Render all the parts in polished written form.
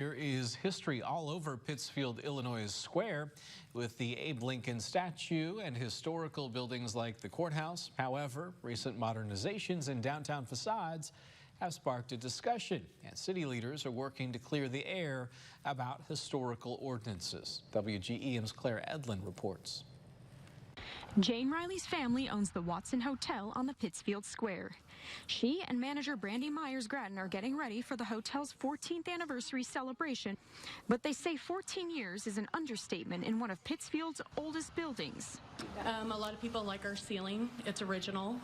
Here is history all over Pittsfield, Illinois' square with the Abe Lincoln statue and historical buildings like the courthouse. However, recent modernizations in downtown facades have sparked a discussion, and city leaders are working to clear the air about historical ordinances. WGEM's Claire Edlin reports. Jane Riley's family owns the Watson Hotel on the Pittsfield Square. She and manager Brandy Myers-Grattan are getting ready for the hotel's 14th anniversary celebration, but they say 14 years is an understatement in one of Pittsfield's oldest buildings. A lot of people like our ceiling. It's original.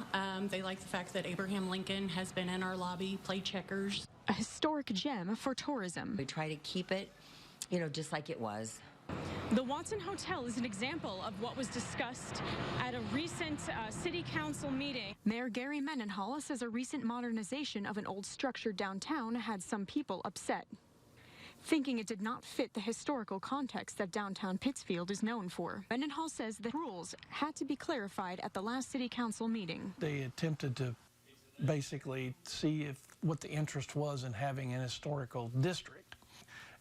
They like the fact that Abraham Lincoln has been in our lobby, played checkers. A historic gem for tourism. We try to keep it, just like it was. The Watson Hotel is an example of what was discussed at a recent city council meeting. Mayor Gary Mendenhall says a recent modernization of an old structure downtown had some people upset, thinking it did not fit the historical context that downtown Pittsfield is known for. Mendenhall says the rules had to be clarified at the last city council meeting. They attempted to basically see what the interest was in having an historical district.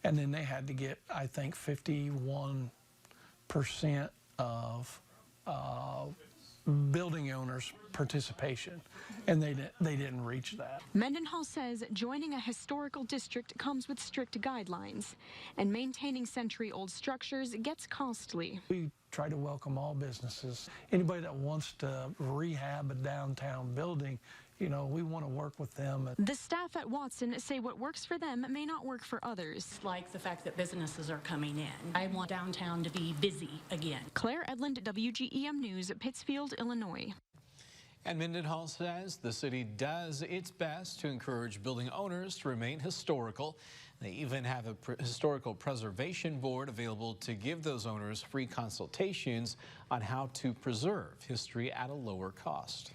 And then they had to get, I think, 51% of building owners' participation, and they didn't reach that. Mendenhall says joining a historical district comes with strict guidelines, and maintaining century-old structures gets costly. We try to welcome all businesses. Anybody that wants to rehab a downtown building, we want to work with them. The staff at Watson say what works for them may not work for others. Like the fact that businesses are coming in. I want downtown to be busy again. Claire Edlin, WGEM News, Pittsfield, Illinois. And Mendenhall says the city does its best to encourage building owners to remain historical. They even have a historical preservation board available to give those owners free consultations on how to preserve history at a lower cost.